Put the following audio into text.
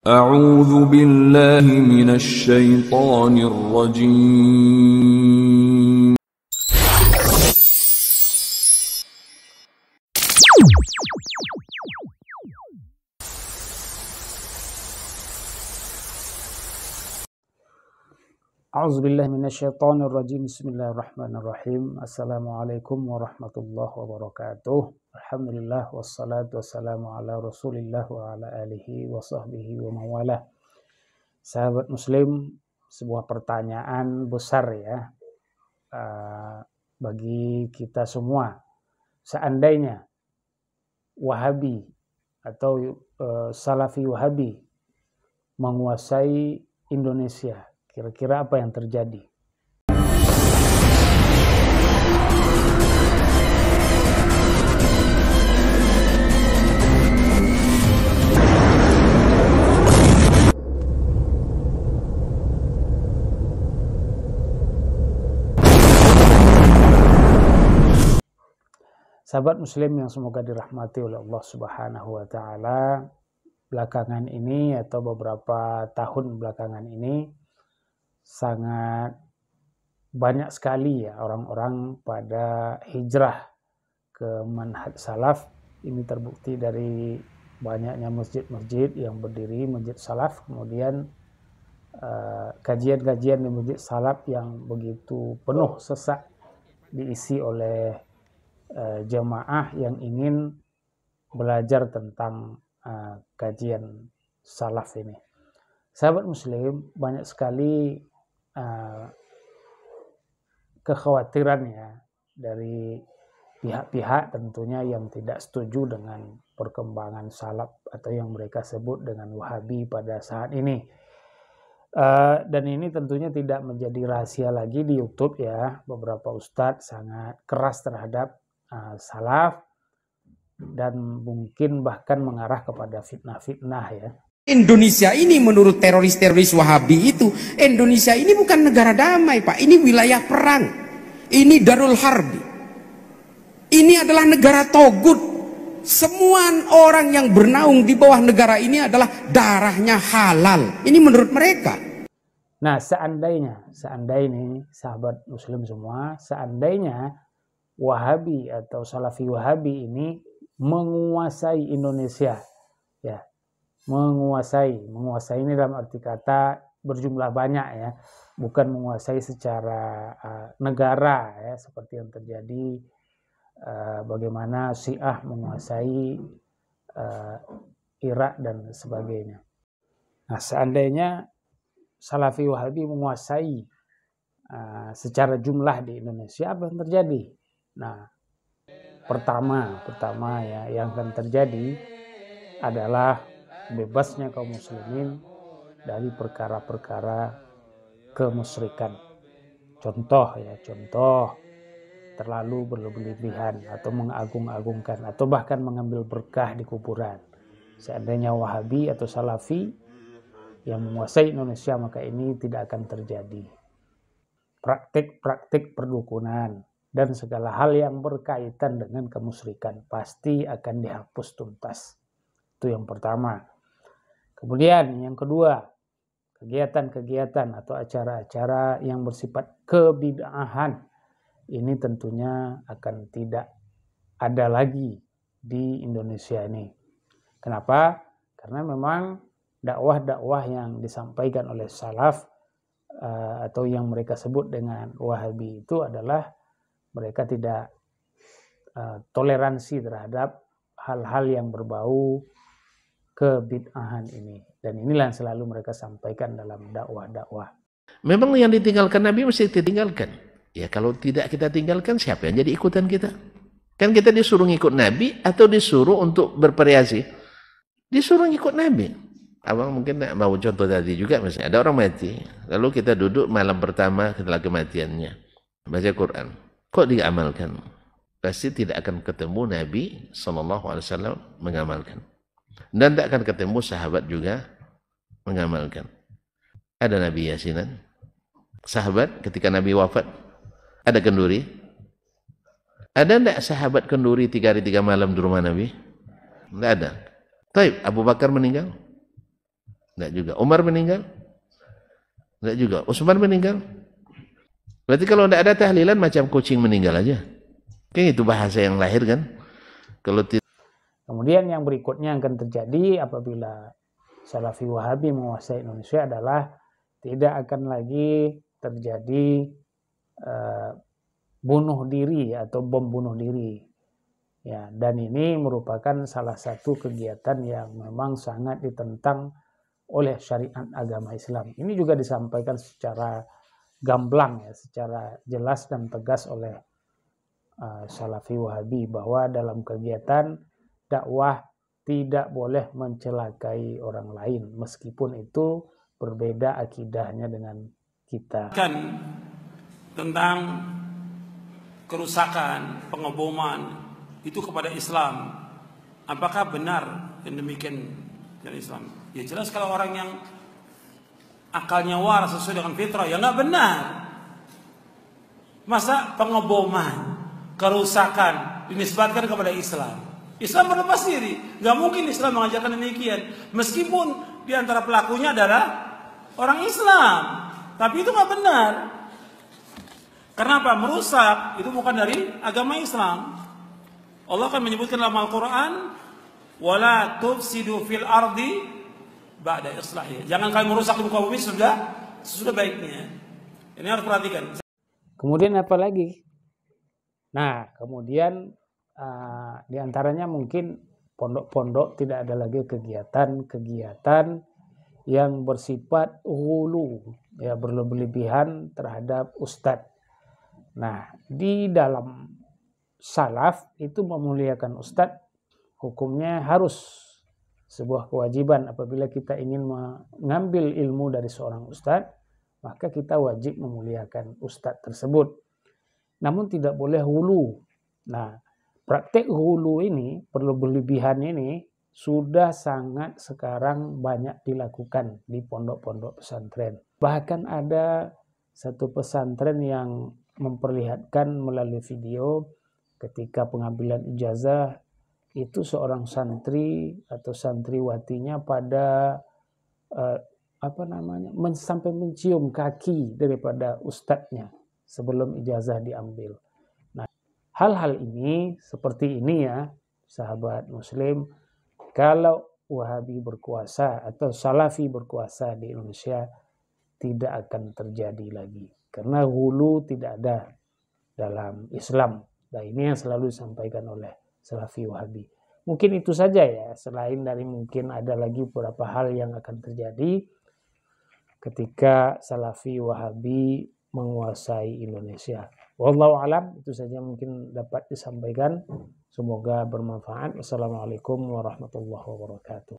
أعوذ بالله من الشيطان الرجيم. A'udzu billahi minasyaitonir rajim. Bismillahirrahmanirrahim. Assalamualaikum warahmatullahi wabarakatuh. Alhamdulillah wassalatu wassalamu ala Rasulillah wa ala alihi wa sahbihi wa mawalah. Sahabat muslim, sebuah pertanyaan besar ya bagi kita semua. Seandainya Wahabi atau Salafi Wahabi menguasai Indonesia, kira-kira apa yang terjadi? Sahabat muslim yang semoga dirahmati oleh Allah Subhanahu wa taala, belakangan ini atau beberapa tahun belakangan ini sangat banyak sekali ya orang-orang pada hijrah ke manhaj salaf. Ini terbukti dari banyaknya masjid-masjid yang berdiri masjid salaf, kemudian kajian-kajian di masjid salaf yang begitu penuh sesak diisi oleh jemaah yang ingin belajar tentang kajian salaf ini. Sahabat muslim, banyak sekali kekhawatiran ya dari pihak-pihak tentunya yang tidak setuju dengan perkembangan salaf atau yang mereka sebut dengan Wahabi pada saat ini. Dan ini tentunya tidak menjadi rahasia lagi di YouTube ya. Beberapa ustadz sangat keras terhadap salaf dan mungkin bahkan mengarah kepada fitnah-fitnah ya. Indonesia ini menurut teroris-teroris Wahabi itu, Indonesia ini bukan negara damai Pak, ini wilayah perang, ini Darul Harbi, ini adalah negara togut. Semua orang yang bernaung di bawah negara ini adalah darahnya halal, ini menurut mereka. Nah seandainya sahabat muslim semua, seandainya Wahabi atau Salafi Wahabi ini menguasai Indonesia ya, menguasai ini dalam arti kata berjumlah banyak ya, bukan menguasai secara negara ya, seperti yang terjadi bagaimana Syiah menguasai Irak dan sebagainya. Nah seandainya Salafi Wahabi menguasai secara jumlah di Indonesia, apa yang terjadi? Nah, pertama ya yang akan terjadi adalah bebasnya kaum muslimin dari perkara-perkara kemusyrikan. Contoh terlalu berlebihan atau mengagung-agungkan atau bahkan mengambil berkah di kuburan. Seandainya Wahabi atau Salafi yang menguasai Indonesia, maka ini tidak akan terjadi. Praktik-praktik perdukunan dan segala hal yang berkaitan dengan kemusyrikan pasti akan dihapus tuntas. Itu yang pertama. Kemudian yang kedua, kegiatan-kegiatan atau acara-acara yang bersifat kebid'ahan ini tentunya akan tidak ada lagi di Indonesia ini. Kenapa? Karena memang dakwah-dakwah yang disampaikan oleh salaf atau yang mereka sebut dengan Wahabi itu adalah mereka tidak toleransi terhadap hal-hal yang berbau kebid'ahan ini. Dan inilah yang selalu mereka sampaikan dalam dakwah-dakwah. Memang yang ditinggalkan Nabi mesti ditinggalkan. Ya kalau tidak kita tinggalkan, siapa yang jadi ikutan kita? Kan kita disuruh ngikut Nabi atau disuruh untuk bervariasi? Disuruh ngikut Nabi. Abang mungkin mau contoh tadi juga, misalnya ada orang mati, lalu kita duduk malam pertama setelah kematiannya, baca Quran. Kok diamalkan? Pasti tidak akan ketemu Nabi SAW mengamalkan. Dan tidak akan ketemu sahabat juga mengamalkan. Ada Nabi Yasinan. Sahabat ketika Nabi wafat, ada kenduri. Ada tidak sahabat kenduri 3 hari 3 malam di rumah Nabi? Tidak ada. Taib, Abu Bakar meninggal. Enggak juga. Umar meninggal? Enggak juga. Utsman meninggal? Berarti kalau enggak ada tahlilan macam kucing meninggal aja. Kan itu bahasa yang lahir kan? Kalau Kemudian yang berikutnya yang akan terjadi apabila Salafi Wahabi menguasai Indonesia adalah tidak akan lagi terjadi bunuh diri atau bom bunuh diri. Ya, dan ini merupakan salah satu kegiatan yang memang sangat ditentang oleh syariat agama Islam. Ini juga disampaikan secara gamblang ya, secara jelas dan tegas oleh Salafi Wahabi bahwa dalam kegiatan dakwah tidak boleh mencelakai orang lain meskipun itu berbeda akidahnya dengan kita. Tentang kerusakan, pengeboman itu kepada Islam. Apakah benar yang demikian dari Islam? Ya jelas kalau orang yang akalnya waras sesuai dengan fitrah, ya nggak benar. Masa pengeboman, kerusakan dinisbatkan kepada Islam? Islam berlepas diri. Nggak mungkin Islam mengajarkan demikian. Meskipun di antara pelakunya adalah orang Islam, tapi itu nggak benar. Karena apa? Merusak itu bukan dari agama Islam. Allah akan menyebutkan dalam Al-Quran, wala tufsidu fil ardi ba'da islahiha. Jangan kalian merusak di muka bumi sudah baiknya. Ini harus perhatikan. Kemudian apa lagi? Nah, kemudian di antaranya mungkin pondok-pondok tidak ada lagi kegiatan-kegiatan yang bersifat hulu, ya berlebihan terhadap ustadz. Nah, di dalam salaf itu memuliakan ustadz, hukumnya harus sebuah kewajiban. Apabila kita ingin mengambil ilmu dari seorang ustadz, maka kita wajib memuliakan ustadz tersebut. Namun tidak boleh hulu. Nah, praktek hulu ini, berlebihan ini sudah sangat sekarang banyak dilakukan di pondok-pondok pesantren. Bahkan ada satu pesantren yang memperlihatkan melalui video ketika pengambilan ijazah itu seorang santri atau santriwatinya pada sampai mencium kaki daripada ustadznya sebelum ijazah diambil. Nah, hal-hal ini seperti ini ya, sahabat muslim, kalau Wahabi berkuasa atau Salafi berkuasa di Indonesia tidak akan terjadi lagi. Karena hulu tidak ada dalam Islam. Nah, ini yang selalu disampaikan oleh Salafi Wahabi. Mungkin itu saja ya, selain dari mungkin ada lagi beberapa hal yang akan terjadi ketika Salafi Wahabi menguasai Indonesia. Wallahu alam, itu saja mungkin dapat disampaikan. Semoga bermanfaat. Wassalamualaikum warahmatullahi wabarakatuh.